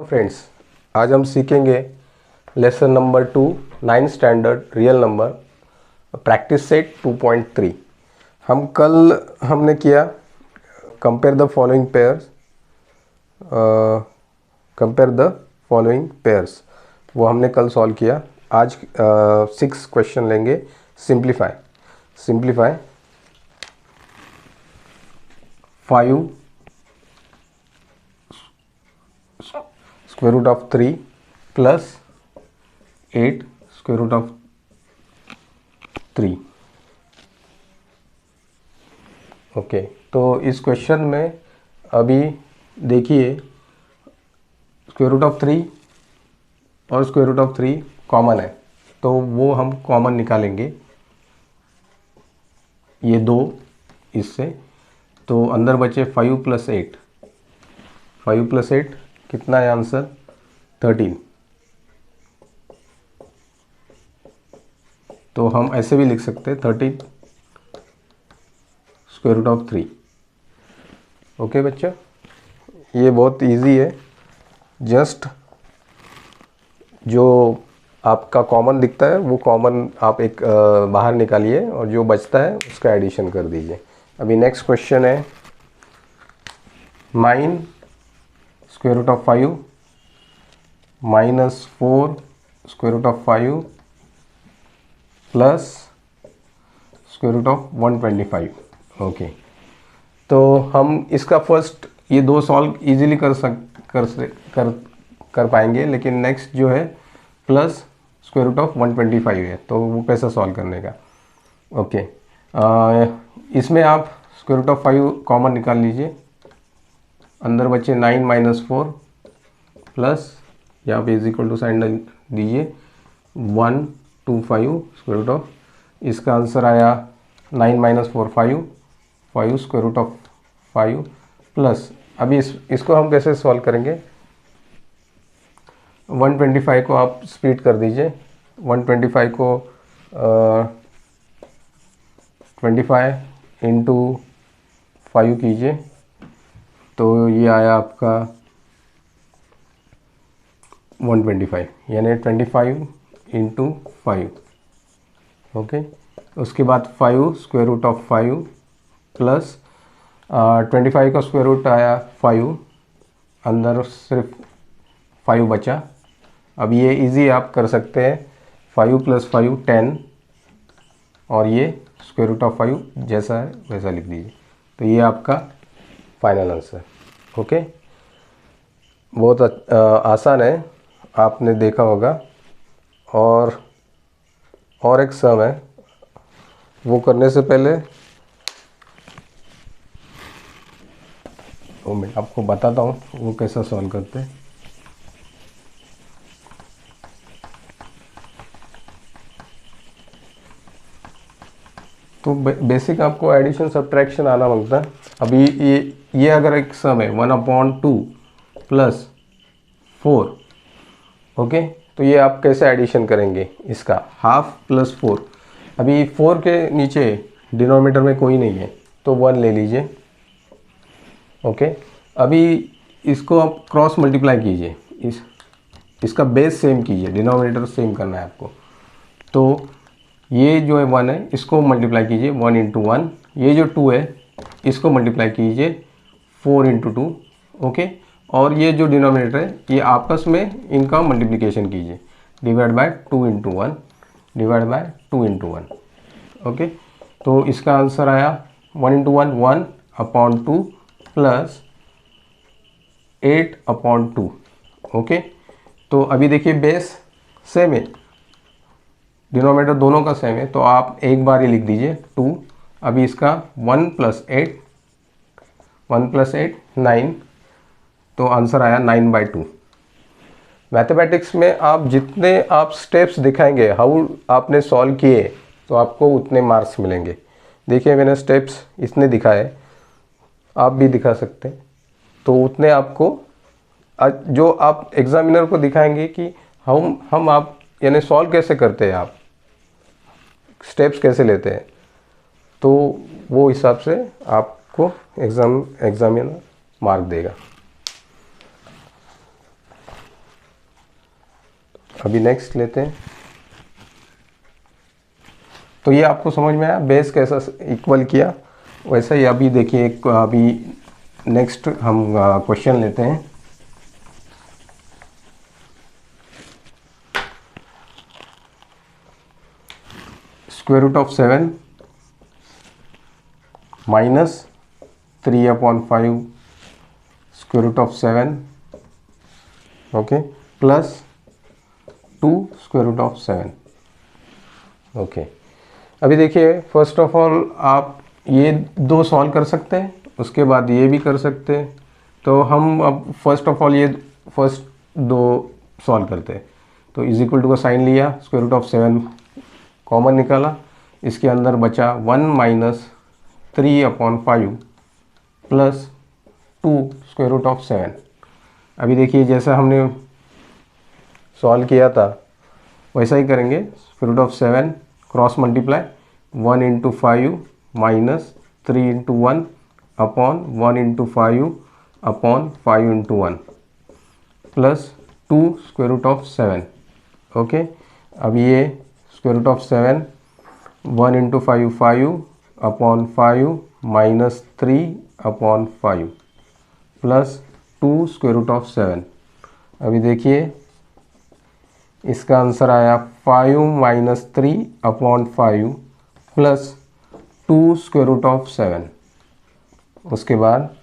Friends, आज हम सीखेंगे lesson number 2 9th standard real number practice set 2.3। हमने किया कंपेयर द फॉलोइंग पेयर्स, वो हमने कल सॉल्व किया। आज 6 क्वेश्चन लेंगे। Simplify 5 square root of 3 plus 8 square root of 3। Okay, तो इस क्वेश्चन में अभी देखिए स्क्वायर रूट ऑफ 3 और स्क्वायर रूट ऑफ 3 कॉमन है, तो वो हम कॉमन निकालेंगे, ये दो इससे। तो अंदर बचे 5 प्लस 8, 5 प्लस 8 कितना है आंसर? 13। तो हम ऐसे भी लिख सकते हैं 13 स्क्वायर रूट ऑफ 3। ओके बच्चा, ये बहुत इजी है। जस्ट जो आपका कॉमन दिखता है वो कॉमन आप एक बाहर निकालिए और जो बचता है उसका एडिशन कर दीजिए। अभी नेक्स्ट क्वेश्चन है 9 square root of 5 minus 4 square root of 5 plus square root of 125। Okay, तो हम इसका फर्स्ट ये दो सॉल्व इजीली कर पाएंगे, लेकिन नेक्स्ट जो है प्लस स्क्वायर रूट ऑफ 125 है, तो वो कैसा सॉल्व करने का। ओके, इसमें आप स्क्वायर रूट ऑफ 5 कॉमन निकाल लीजिए। अंदर बचे 9 माइनस 4 प्लस यहाँ पे इज इक्वल टू साइन दीजिए 125 स्क्वायर रूट ऑफ, इसका आंसर आया 9 minus 4 5 square root of 5 plus. अभी इसको हम कैसे सॉल्व करेंगे? 125 को आप स्प्लिट कर दीजिए। 125 को 25 इंटू 5 कीजिए, तो ये आया आपका 125, यानी 25 इंटू 5। ओके, उसके बाद 5 स्क्वायर रूट ऑफ 5 प्लस 25 का स्क्वायर रूट आया 5, अंदर सिर्फ 5 बचा। अब ये इजी आप कर सकते हैं, 5 प्लस 5 10, और ये स्क्वायर रूट ऑफ 5 जैसा है वैसा लिख दीजिए। तो ये आपका फाइनल आंसर। ओके, बहुत आसान है, आपने देखा होगा। और एक सम है, वो करने से पहले वो मैं आपको बताता हूँ वो कैसा सॉल्व करते हैं। तो बेसिक आपको एडिशन सब्ट्रैक्शन आना मांगता है। अभी ये अगर एक सम है 1/2 प्लस 4, ओके, तो ये आप कैसे एडिशन करेंगे? इसका हाफ प्लस 4। अभी 4 के नीचे डिनोमिनेटर में कोई नहीं है, तो 1 ले लीजिए। ओके, अभी इसको आप क्रॉस मल्टीप्लाई कीजिए, इसका बेस सेम कीजिए, डिनोमिनेटर सेम करना है आपको। तो ये जो है 1 है, इसको मल्टीप्लाई कीजिए 1 इंटू 1। ये जो 2 है इसको मल्टीप्लाई कीजिए 4 इंटू 2। ओके, और ये जो डिनोमिनेटर है ये आपस में इनका मल्टीप्लिकेशन कीजिए, divide by 2 into 1, divide by 2 into 1। Okay, तो इसका आंसर आया 1 इंटू 1 1/2 प्लस 8/2। ओके, तो अभी देखिए बेस सेम है, डिनोमिनेटर दोनों का सेम है, तो आप एक बार ही लिख दीजिए 2। अभी इसका 1 प्लस 8 9, तो आंसर आया 9/2। मैथमेटिक्स में आप जितने आप स्टेप्स दिखाएंगे, हाउ आपने सॉल्व किए, तो आपको उतने मार्क्स मिलेंगे। देखिए मैंने स्टेप्स इतने दिखाए, आप भी दिखा सकते हैं, तो उतने आपको जो आप एग्जामिनर को दिखाएंगे कि हम आप यानी सॉल्व कैसे करते हैं, आप स्टेप्स कैसे लेते हैं, तो वो हिसाब से आपको एग्जामिनर मार्क देगा। अभी नेक्स्ट लेते हैं। तो ये आपको समझ में आया बेस कैसा इक्वल किया। वैसा ही अभी देखिए अभी नेक्स्ट हम क्वेश्चन लेते हैं। Square root of 7 minus 3/5 square root of 7 okay plus 2 square root of 7 okay. अभी देखिए फर्स्ट ऑफ ऑल आप ये दो सॉल्व कर सकते हैं, उसके बाद ये भी कर सकते हैं। तो हम अब फर्स्ट ऑफ ऑल ये फर्स्ट दो सॉल्व करते हैं। तो इज इक्वल टू का साइन लिया, स्क्वायर रूट ऑफ 7 कॉमन निकाला, इसके अंदर बचा 1 minus 3/5 plus 2 square root of 7। अभी देखिए जैसा हमने सॉल्व किया था वैसा ही करेंगे। Square root of 7 cross multiply 1 into 5 minus 3 into 1 upon 1 into 5 upon 5 into 1 plus 2 square root of 7 okay. अब ये square root of 7 1 into 5 5 upon 5 minus 3 upon 5 plus 2 square root of 7। अभी देखिए इसका आंसर आया 5 minus 3 upon 5 plus 2 square root of 7। उसके बाद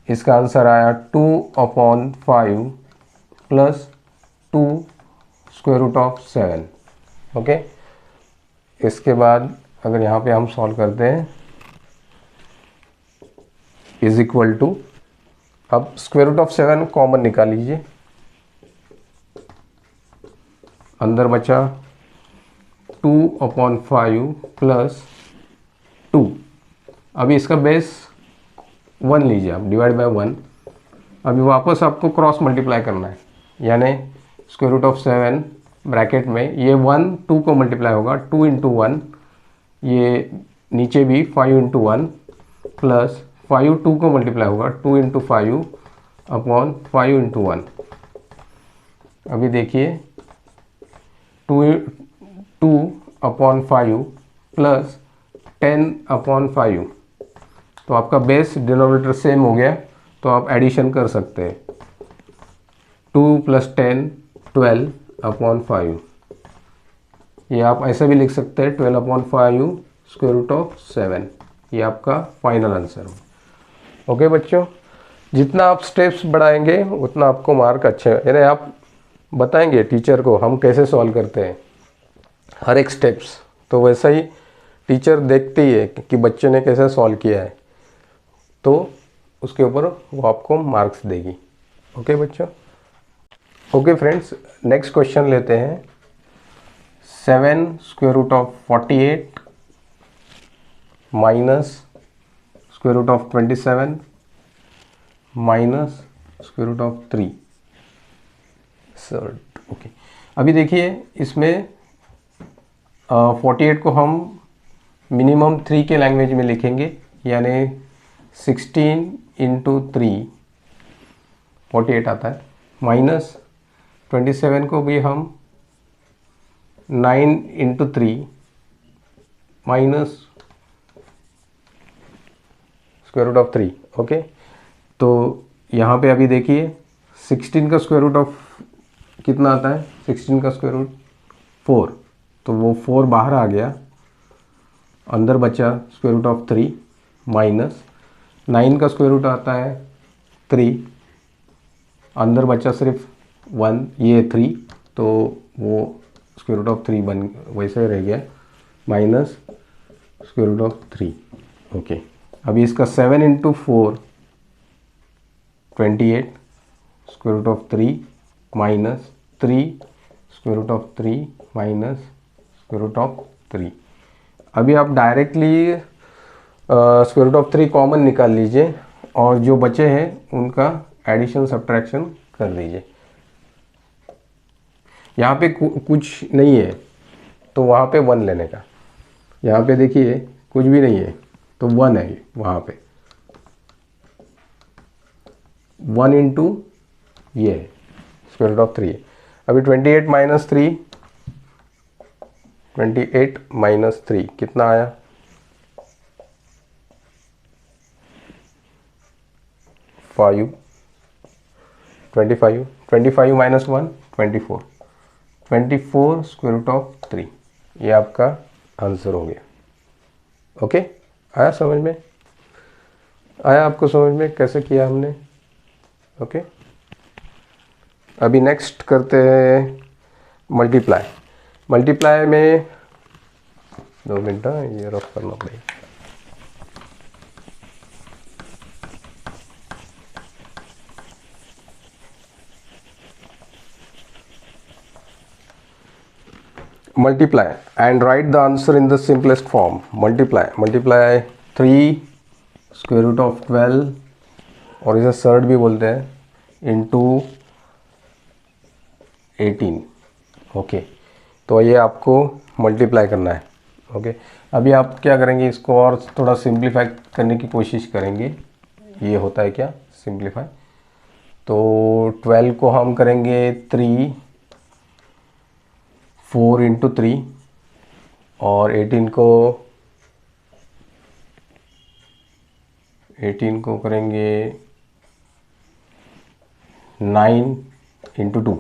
इसका answer आया 2 upon 5 plus 2 square root of 7 okay. इसके बाद अगर यहाँ पे हम सॉल्व करते हैं इज इक्वल टू, अब स्क्वायर रूट ऑफ 7 कॉमन निकाल लीजिए, अंदर बचा 2/5 प्लस 2। अभी इसका बेस 1 लीजिए आप, डिवाइड बाय 1। अभी वापस आपको क्रॉस मल्टीप्लाई करना है, यानी स्क्वायर रूट ऑफ 7 ब्रैकेट में ये 1 2 को मल्टीप्लाई होगा, 2 इंटू 1, ये नीचे भी 5 इंटू 1 प्लस 5 2 को मल्टीप्लाई होगा, 2 इंटू 5 अपॉन 5 इंटू 1। अभी देखिए 2 अपॉन 5 प्लस 10 अपॉन 5, तो आपका बेस डिनोमिनेटर सेम हो गया, तो आप एडिशन कर सकते हैं। 2 प्लस 10 12 अपॉन 5, ये आप ऐसे भी लिख सकते हैं 12 अपॉन 5 स्क्वायर रूट ऑफ 7। ये आपका फाइनल आंसर हो। ओके बच्चों, जितना आप स्टेप्स बढ़ाएंगे उतना आपको मार्क अच्छे, यानी आप बताएंगे टीचर को हम कैसे सॉल्व करते हैं हर एक स्टेप्स, तो वैसा ही टीचर देखती है कि बच्चे ने कैसे सॉल्व किया है, तो उसके ऊपर वो आपको मार्क्स देगी। ओके बच्चों। ओके फ्रेंड्स, नेक्स्ट क्वेश्चन लेते हैं। 7 square root of 48 minus square root of 27 minus square root of 3 सर्ट ओके। अभी देखिए इसमें 48 को हम मिनिमम 3 के लैंग्वेज में लिखेंगे, यानी 16 इंटू 3 48 आता है, माइनस 27 को भी हम 9 into 3 minus square root of 3 okay. तो यहाँ पे अभी देखिए 16 का स्क्वायर रूट ऑफ कितना आता है, 16 का स्क्वायर रूट 4, तो वो 4 बाहर आ गया, अंदर बचा स्क्वायर रूट ऑफ 3 माइनस 9 का स्क्वायर रूट आता है 3, अंदर बचा सिर्फ 1, ये 3, तो वो स्क्वायर रूट ऑफ 3 बन वैसे रह गया, minus square root of 3 okay. अभी इसका 7 into 4 28 square root of 3 minus 3 square root of 3 minus square root of 3। अभी आप directly square root of 3 common निकाल लीजिए और जो बचे हैं उनका एडिशन सब्ट्रैक्शन कर दीजिए। यहाँ पे कुछ नहीं है तो वहाँ पे 1 लेने का, यहाँ पे देखिए कुछ भी नहीं है तो 1 है वहाँ पे, 1 इंटू ये स्क्वायर रूट ऑफ 3 है। अभी 28 माइनस 3, 28 माइनस 3 कितना आया? 5, 25, 25 माइनस 1, 24, 24 स्क्वायर रूट ऑफ 3, ये आपका आंसर हो गया। ओके, आया समझ में? आया आपको समझ में कैसे किया हमने? ओके, अभी नेक्स्ट करते हैं मल्टीप्लाई। मल्टीप्लाई में 2 मिनट, ये रफ करना पड़ेगा। multiply and write the answer in the simplest form. multiply 3 square root of 12 और इसे सर्ड भी बोलते हैं इंटू 18। ओके, तो ये आपको मल्टीप्लाई करना है। ओके, अभी आप क्या करेंगे, इसको और थोड़ा सिंप्लीफाई करने की कोशिश करेंगे। ये होता है क्या, सिंप्लीफाई। तो 12 को हम करेंगे 3, 4 इंटू 3 और 18 को करेंगे 9 इंटू 2।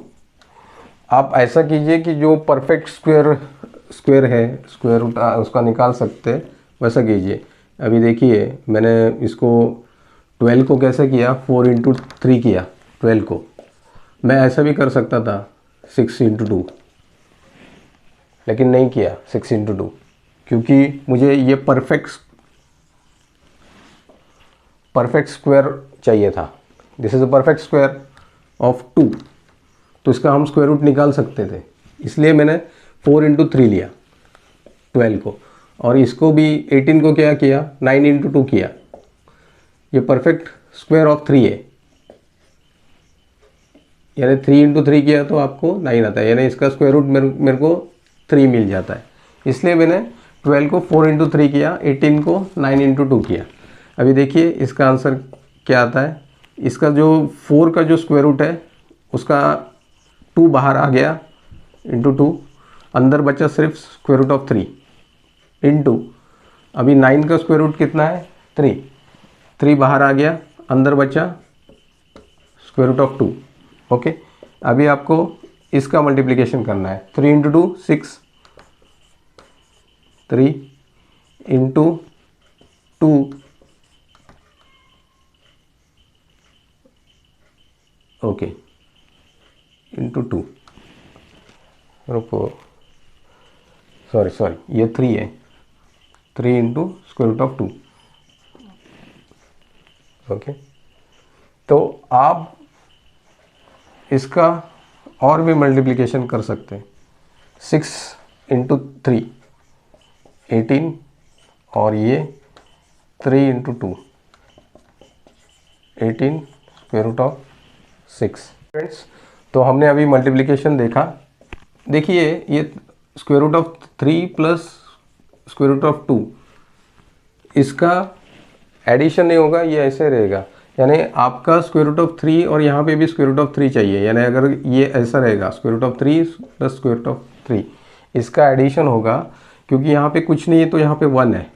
आप ऐसा कीजिए कि जो परफेक्ट स्क्वायर है, स्क्वायर रूट उसका निकाल सकते हैं, वैसा कीजिए। अभी देखिए मैंने इसको 12 को कैसे किया, 4 इंटू 3 किया 12 को। मैं ऐसा भी कर सकता था 6 इंटू 2, लेकिन नहीं किया 6 इंटू 2, क्योंकि मुझे ये परफेक्ट स्क्वायर चाहिए था। This is a perfect square of 2, तो इसका हम स्क्वायर रूट निकाल सकते थे, इसलिए मैंने 4 इंटू 3 लिया 12 को, और इसको भी 18 को क्या किया, 9 इंटू 2 किया। ये परफेक्ट स्क्वायर ऑफ 3 है, यानी 3 इंटू 3 किया तो आपको 9 आता है, यानी इसका स्क्वायर रूट मेरे को 3 मिल जाता है। इसलिए मैंने 12 को 4 इंटू 3 किया, 18 को 9 इंटू 2 किया। अभी देखिए इसका आंसर क्या आता है। इसका जो 4 का जो स्क्वायर रूट है उसका 2 बाहर आ गया इंटू 2, अंदर बचा सिर्फ स्क्वायर रूट ऑफ 3 इंटू, अभी 9 का स्क्वायर रूट कितना है, 3, 3 बाहर आ गया, अंदर बचा स्क्वायर रूट ऑफ 2। ओके, अभी आपको इसका मल्टीप्लिकेशन करना है। 3 इंटू 2 6, 3 इंटू 2 ओके इंटू 2, रुको, सॉरी ये 3 है, 3 into square root of 2। Okay, तो आप इसका और भी मल्टीप्लिकेशन कर सकते हैं। 6 इंटू 3 18, और ये 3 into 2 18 square root of 6। Friends, तो हमने अभी मल्टीप्लिकेशन देखा। देखिए ये square root of 3 plus square root of 2, इसका एडिशन नहीं होगा, ये ऐसे रहेगा। यानी आपका स्क्वायर रूट ऑफ 3 और यहाँ पे भी स्क्वायर रूट ऑफ 3 चाहिए, यानी अगर ये ऐसा रहेगा square root of 3 plus square root of 3, इसका एडिशन होगा। क्योंकि यहाँ पे कुछ नहीं है तो यहाँ पे 1 है,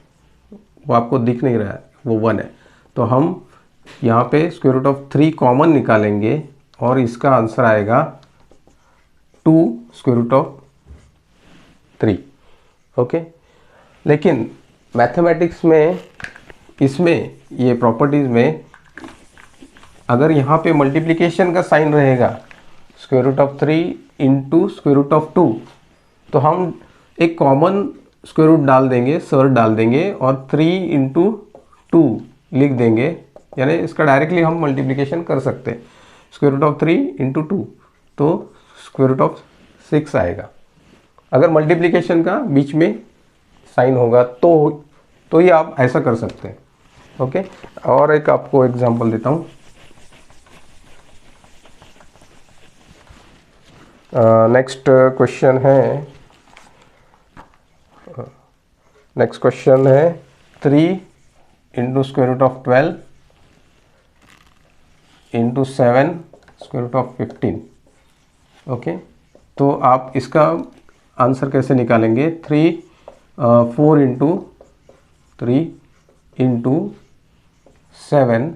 वो आपको दिख नहीं रहा है, वो 1 है। तो हम यहाँ पे स्क्वायर रूट ऑफ 3 कॉमन निकालेंगे और इसका आंसर आएगा 2 स्क्वायर रूट ऑफ 3। ओके, लेकिन मैथमेटिक्स में, इसमें ये प्रॉपर्टीज़ में, अगर यहाँ पे मल्टीप्लिकेशन का साइन रहेगा square root of 3 into square root of 2, तो हम एक कॉमन स्क्वायर रूट डाल देंगे, सर डाल देंगे और 3 इंटू 2 लिख देंगे, यानी इसका डायरेक्टली हम मल्टीप्लिकेशन कर सकते हैं। स्क्वायर रूट ऑफ 3 इंटू 2 तो स्क्वायर रूट ऑफ 6 आएगा। अगर मल्टीप्लिकेशन का बीच में साइन होगा तो ये आप ऐसा कर सकते हैं। ओके, और एक आपको एग्जांपल देता हूँ। नेक्स्ट क्वेश्चन है 3 into square root of 12 into 7 square root of 15। Okay, तो आप इसका आंसर कैसे निकालेंगे? 4 इंटू 3 इंटू 7,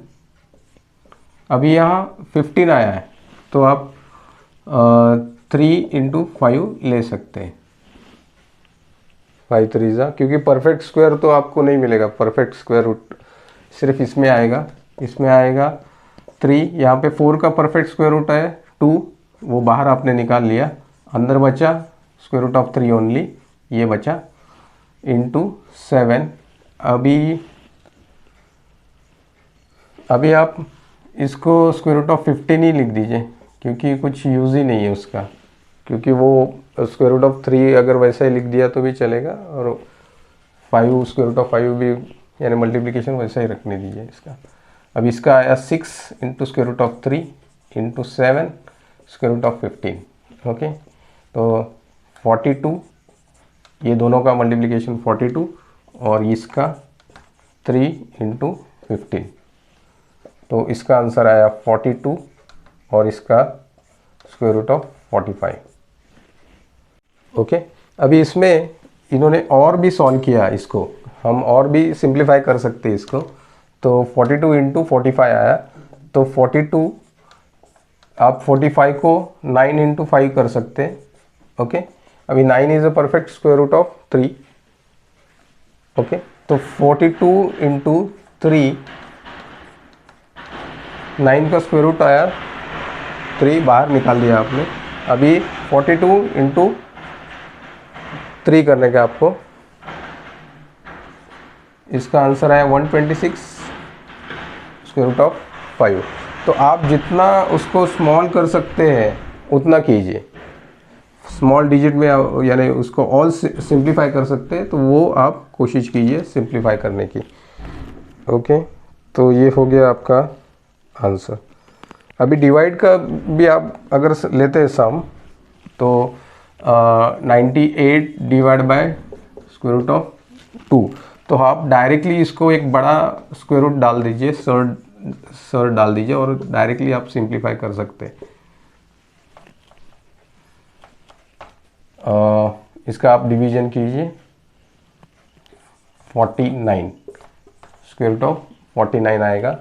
अभी यहाँ 15 आया है तो आप 3 इंटू 5 ले सकते हैं। 5 3 क्योंकि परफेक्ट स्क्वायर तो आपको नहीं मिलेगा, परफेक्ट स्क्वायर रूट सिर्फ इसमें आएगा, इसमें आएगा 3, यहाँ पे 4 का परफेक्ट स्क्वायर रूट है 2, वो बाहर आपने निकाल लिया, अंदर बचा स्क्वायर रूट ऑफ 3 ओनली, ये बचा इंटू 7। अभी आप इसको स्क्वायर रूट ऑफ 15 ही लिख दीजिए, क्योंकि कुछ यूज़ ही नहीं है उसका, क्योंकि वो स्क्वायर रूट ऑफ 3 अगर वैसा ही लिख दिया तो भी चलेगा, और 5 स्क्वायर रूट ऑफ 5 भी, यानी मल्टीप्लिकेशन वैसा ही रखने दीजिए इसका। अब इसका आया 6 into square root of 3 into 7 square root of 15। Okay, तो 42, ये दोनों का मल्टीप्लिकेशन 42, और इसका 3 इंटू 15, तो इसका आंसर आया 42 और इसका स्क्वायर रूट ऑफ 45। ओके, अभी इसमें इन्होंने और भी सॉल्व किया, इसको हम और भी सिंप्लीफाई कर सकते हैं इसको। तो 42 इंटू 45 आया, तो 42 आप 45 को 9 इंटू 5 कर सकते हैं। ओके, अभी 9 is a perfect square root of 3। Okay, तो 42 इंटू 3, 9 का स्क्वायर रूट आया 3, बाहर निकाल दिया आपने। अभी 42 इंटू 3 करने का आपको, इसका आंसर आया 126 स्क्वायर रूट ऑफ 5। तो आप जितना उसको स्मॉल कर सकते हैं उतना कीजिए, स्मॉल डिजिट में, यानी उसको ऑल सिंप्लीफाई कर सकते हैं तो वो आप कोशिश कीजिए सिंप्लीफाई करने की। ओके, तो ये हो गया आपका आंसर। अभी डिवाइड का भी आप अगर लेते हैं सम, तो 98 divide by square root of 2, तो आप डायरेक्टली इसको एक बड़ा स्क्वायर रूट डाल दीजिए, सर डाल दीजिए, और डायरेक्टली आप सिंप्लीफाई कर सकते हैं। इसका आप डिवीजन कीजिए, 49 स्क्वायर रूट ऑफ 49 आएगा।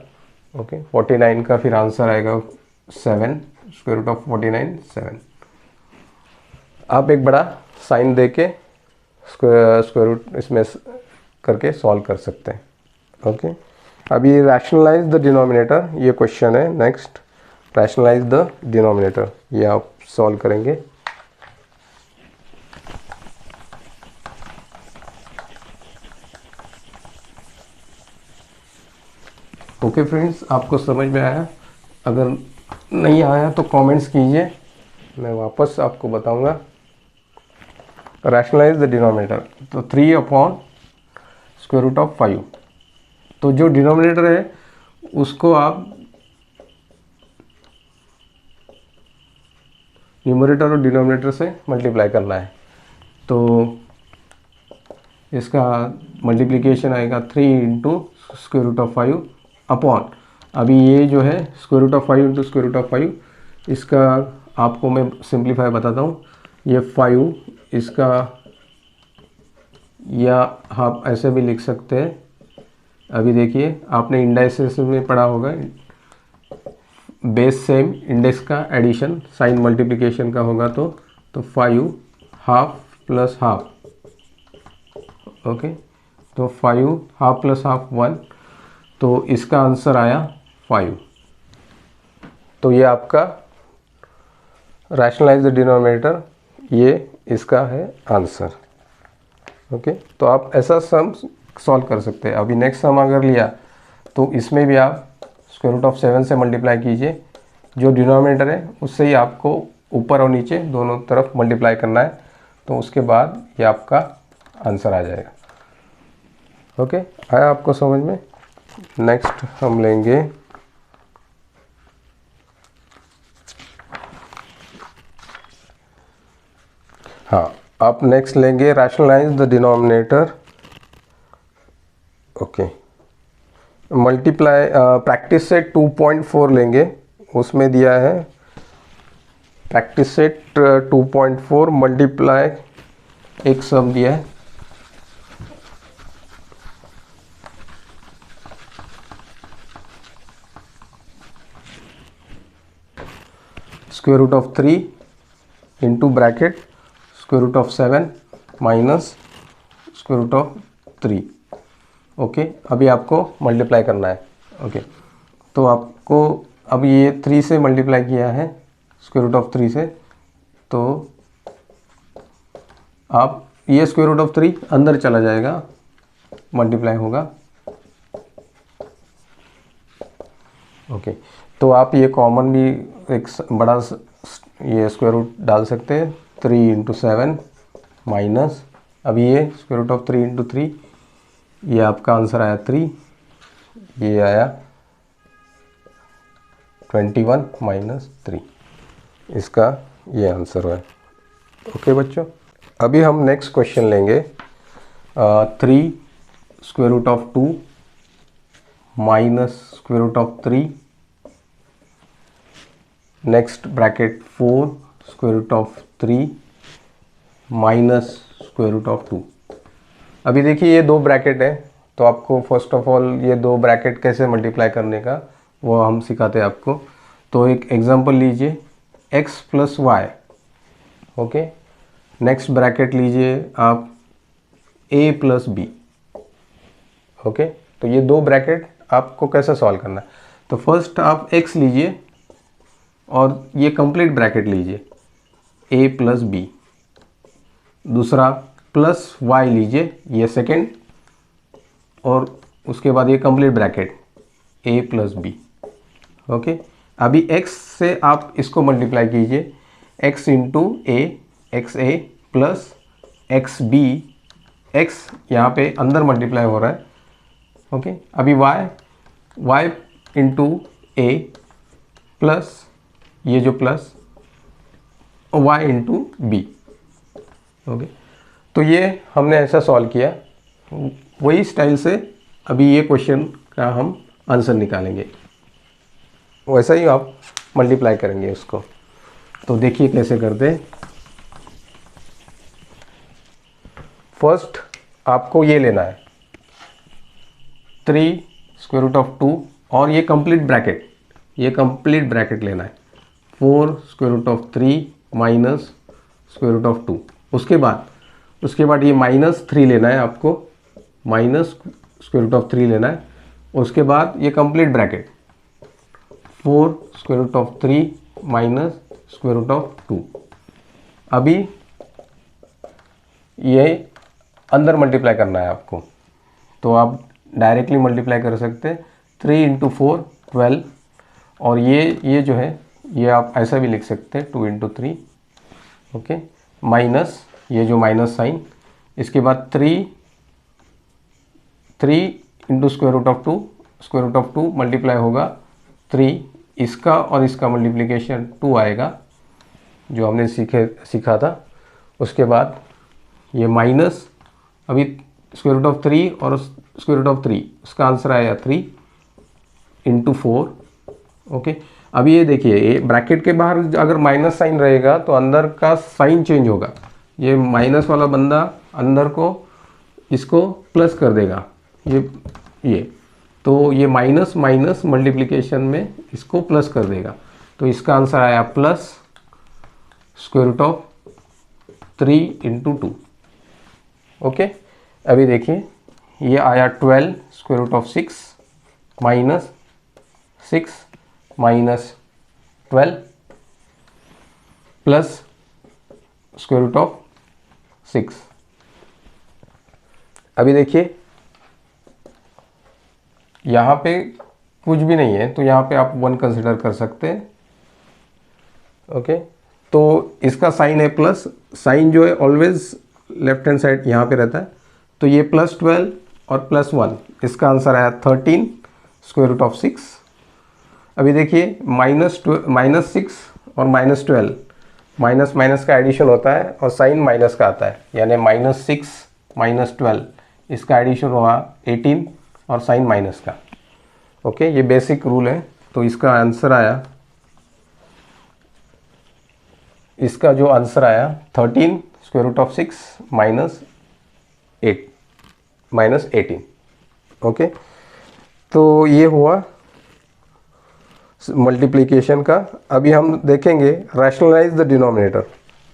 ओके, 49 का फिर आंसर आएगा 7 स्क्वायर रूट ऑफ 49 7। आप एक बड़ा साइन दे के स्क्वायर रूट इसमें करके सॉल्व कर सकते हैं। ओके, अभी रैशनलाइज द डिनोमिनेटर, ये क्वेश्चन है नेक्स्ट। रैशनलाइज द डिनोमिनेटर, ये आप सॉल्व करेंगे। ओके फ्रेंड्स, आपको समझ में आया? अगर नहीं आया तो कमेंट्स कीजिए, मैं वापस आपको बताऊंगा। रैशनलाइज द डिनोमिनेटर, तो 3 अपॉन स्क्वायर रूट ऑफ 5, तो जो डिनोमिनेटर है उसको आप न्यूमरेटर और डिनोमिनेटर से मल्टीप्लाई करना है। तो इसका मल्टीप्लिकेशन आएगा 3 into square root of 5 upon, अभी ये जो है square root of 5 into square root of 5, इसका आपको मैं सिंप्लीफाई बताता हूँ। ये 5, इसका या आप ऐसे भी लिख सकते हैं। अभी देखिए, आपने इंडाइसेस में पढ़ा होगा, बेस सेम, इंडेक्स का एडिशन साइन मल्टीप्लिकेशन का होगा, तो 5 हाफ प्लस हाफ। ओके, तो 5 हाफ प्लस हाफ 1, तो इसका आंसर आया 5। तो ये आपका रैशनलाइज द डिनोमिनेटर, ये इसका है आंसर। ओके, तो आप ऐसा सम सॉल्व कर सकते हैं। अभी नेक्स्ट सम अगर लिया तो इसमें भी आप स्क्वायर रूट ऑफ 7 से मल्टीप्लाई कीजिए, जो डिनोमिनेटर है उससे ही आपको ऊपर और नीचे दोनों तरफ मल्टीप्लाई करना है, तो उसके बाद ये आपका आंसर आ जाएगा। ओके, आया आपको समझ में? नेक्स्ट हम लेंगे हाँ, आप नेक्स्ट लेंगे rationalize the denominator. Okay, multiply practice से 2.4 लेंगे, उसमें दिया है प्रैक्टिस सेट 2.4 मल्टीप्लाई एक सम दिया है, square root of 3 into bracket square root of 7 minus square root of 3। Okay, अभी आपको मल्टीप्लाई करना है। ओके, तो आपको अब ये 3 से मल्टीप्लाई किया है स्क्वायर रूट ऑफ 3 से, तो आप ये स्क्वायर रूट ऑफ 3 अंदर चला जाएगा, मल्टीप्लाई होगा। ओके, तो आप ये कॉमन भी एक बड़ा ये स्क्वायर रूट डाल सकते हैं, 3 इंटू 7 माइनस, अब ये स्क्वायर रूट ऑफ 3 इंटू 3, ये आपका आंसर आया 3, ये आया 21 माइनस 3, इसका ये आंसर है। ओके बच्चों, अभी हम नेक्स्ट क्वेश्चन लेंगे 3 square root of 2 minus square root of 3, next bracket 4 square root of 3 minus square root of 2। अभी देखिए ये दो ब्रैकेट है, तो आपको फर्स्ट ऑफ ऑल ये दो ब्रैकेट कैसे मल्टीप्लाई करने का वो हम सिखाते हैं आपको। तो एक एग्जांपल लीजिए x plus y. Okay, next bracket लीजिए आप a प्लस बी। ओके, तो ये दो ब्रैकेट आपको कैसे सॉल्व करना है, तो फर्स्ट आप x लीजिए और ये कंप्लीट ब्रैकेट लीजिए a प्लस बी, दूसरा प्लस y लीजिए ये सेकेंड, और उसके बाद ये complete bracket a plus B. Okay, अभी x से आप इसको मल्टीप्लाई कीजिए, x into A, X A plus X B, X यहाँ पे अंदर मल्टीप्लाई हो रहा है। ओके, अभी y इंटू ए प्लस ये जो plus y into B. Okay, तो ये हमने ऐसा सॉल्व किया, वही स्टाइल से अभी ये क्वेश्चन का हम आंसर निकालेंगे, वैसा ही आप मल्टीप्लाई करेंगे उसको। तो देखिए कैसे करते हैं। फर्स्ट आपको ये लेना है 3 स्क्वायर रूट ऑफ 2 और ये कंप्लीट ब्रैकेट लेना है 4 square root of 3 minus square root of 2। उसके बाद ये माइनस 3 लेना है आपको, माइनस स्क्वायर रूट ऑफ 3 लेना है। उसके बाद ये complete bracket 4 square root of 3 minus square root of 2। अभी ये अंदर मल्टीप्लाई करना है आपको, तो आप डायरेक्टली मल्टीप्लाई कर सकते हैं 3 इंटू 4 12, और ये जो है ये आप ऐसा भी लिख सकते हैं 2 इंटू 3। ओके, माइनस ये जो माइनस साइन, इसके बाद 3 into square root of 2, square root of 2 multiply होगा 3, इसका और इसका मल्टीप्लिकेशन 2 आएगा जो हमने सीखा था। उसके बाद ये माइनस, अभी स्क्वायर रूट ऑफ 3 और स्क्वायर रूट ऑफ 3, उसका आंसर आया 3 इंटू 4। ओके, अभी ये देखिए ये ब्रैकेट के बाहर अगर माइनस साइन रहेगा तो अंदर का साइन चेंज होगा, ये माइनस वाला बंदा अंदर को इसको प्लस कर देगा, ये तो ये माइनस माइनस मल्टीप्लिकेशन में इसको प्लस कर देगा, तो इसका आंसर आया plus square root of 3 into 2। Okay, अभी देखिए ये आया 12 square root of 6 minus 6 minus 12 plus square root of 6। अभी देखिए यहाँ पे कुछ भी नहीं है, तो यहाँ पे आप 1 कंसिडर कर सकते हैं। ओके, तो इसका साइन है प्लस, साइन जो है ऑलवेज लेफ्ट हैंड साइड यहाँ पे रहता है, तो ये प्लस 12 और प्लस 1, इसका आंसर आया 13 स्क्वायर रूट ऑफ 6। अभी देखिए माइनस 6 और माइनस 12, माइनस माइनस का एडिशन होता है और साइन माइनस का आता है, यानी माइनस 6 माइनस 12, इसका एडिशन हुआ 18 और साइन माइनस का। ओके, ये बेसिक रूल है, तो इसका आंसर आया इसका जो आंसर आया 13 square root of 6 minus 18। Okay, तो ये हुआ मल्टीप्लिकेशन का। अभी हम देखेंगे rationalize the denominator.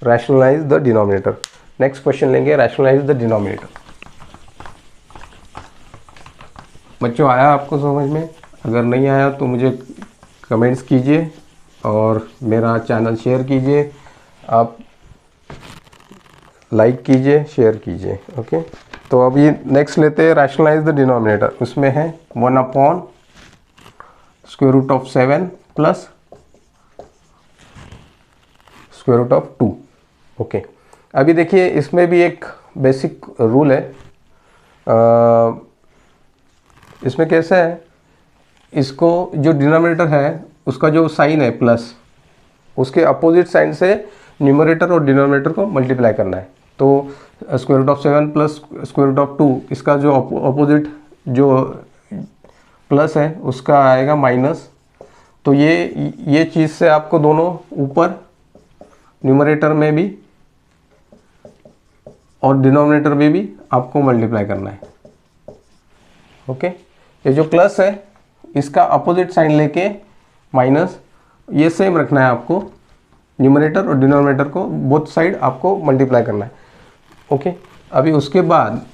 Rationalize the denominator, next question लेंगे, रैशनलाइज द डिनोमिनेटर। बच्चों आया आपको समझ में? अगर नहीं आया तो मुझे कमेंट्स कीजिए और मेरा चैनल शेयर कीजिए, आप लाइक कीजिए, शेयर कीजिए। ओके, तो अभी नेक्स्ट लेते हैं रैशनलाइज द डिनोमिनेटर। उसमें है 1 upon square root of 7 plus square root of 2। Okay, अभी देखिए इसमें भी एक बेसिक रूल है। इसमें कैसा है, इसको जो डिनोमिनेटर है उसका जो साइन है प्लस, उसके अपोजिट साइन से न्यूमरेटर और डिनोमिनेटर को मल्टीप्लाई करना है। तो square root of 7 plus square root of 2, इसका जो अपोजिट जो प्लस है उसका आएगा माइनस। तो ये चीज़ से आपको दोनों ऊपर न्यूमरेटर में भी और डिनोमिनेटर में भी आपको मल्टीप्लाई करना है। ओके, ये जो प्लस है इसका अपोजिट साइन लेके माइनस, ये सेम रखना है आपको। न्यूमरेटर और डिनोमिनेटर को बोथ साइड आपको मल्टीप्लाई करना है। ओके, अभी उसके बाद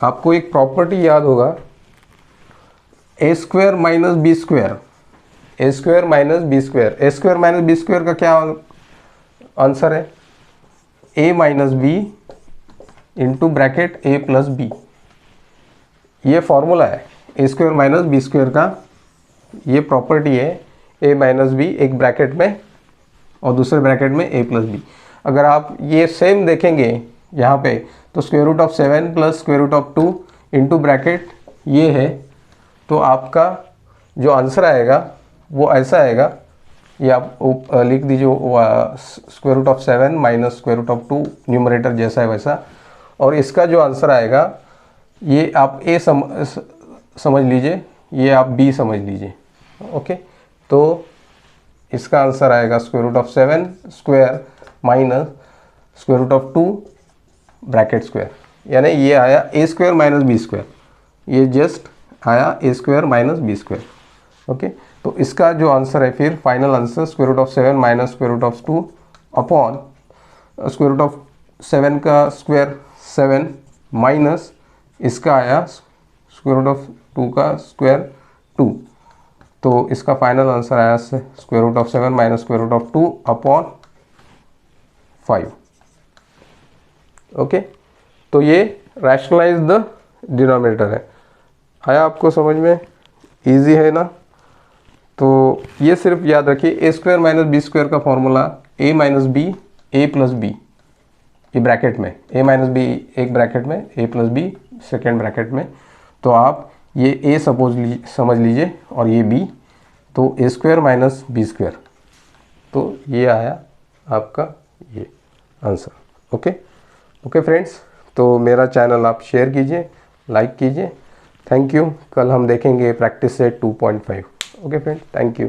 आपको एक प्रॉपर्टी याद होगा, ए स्क्वायर माइनस बी स्क्वायर। ए स्क्वायर माइनस बी स्क्वायर, ए स्क्वायर माइनस बी स्क्वायर का क्या आंसर है? ए माइनस बी इंटू ब्रैकेट ए प्लस बी। ये फॉर्मूला है ए स्क्वायर माइनस बी स्क्वायर का, ये प्रॉपर्टी है। ए माइनस बी एक ब्रैकेट में और दूसरे ब्रैकेट में ए प्लस बी। अगर आप ये सेम देखेंगे यहाँ पे, तो square root of 7 plus square root of 2 into bracket ये है, तो आपका जो आंसर आएगा वो ऐसा आएगा। ये आप लिख दीजिए, square root of 7 minus square root of 2, numerator जैसा है वैसा। और इसका जो आंसर आएगा ये आप ए समझ लीजिए, ये आप बी समझ लीजिए। ओके, तो इसका आंसर आएगा square root of 7 square minus square root of 2 bracket square, यानी ये आया A square minus B square. ये जस्ट आया A square minus B square. Okay, तो इसका जो आंसर है फिर final answer square root of 7 minus square root of 2 upon square root of 7 का स्क्वायर 7 माइनस इसका आया स्क्वायर रूट ऑफ 2 का स्क्वायर 2। तो इसका फाइनल आंसर आया square root of 7 minus square root of 2 upon 5। Okay, तो ये रैशनलाइज द डिनोमिनेटर है। आया आपको समझ में? इजी है ना? तो ये सिर्फ याद रखिए, ए स्क्वायर माइनस बी स्क्वायर का फॉर्मूला ए माइनस बी ए प्लस बी, ये ब्रैकेट में ए माइनस बी एक ब्रैकेट में, ए प्लस बी सेकेंड ब्रैकेट में। तो आप ये ए समझ लीजिए और ये बी, तो ए स्क्वायर माइनस बी स्क्वायर, तो ये आया आपका ये आंसर। ओके ओके फ्रेंड्स, तो मेरा चैनल आप शेयर कीजिए, लाइक कीजिए। Thank you. कल हम देखेंगे practice set 2.5। Okay friend, thank you.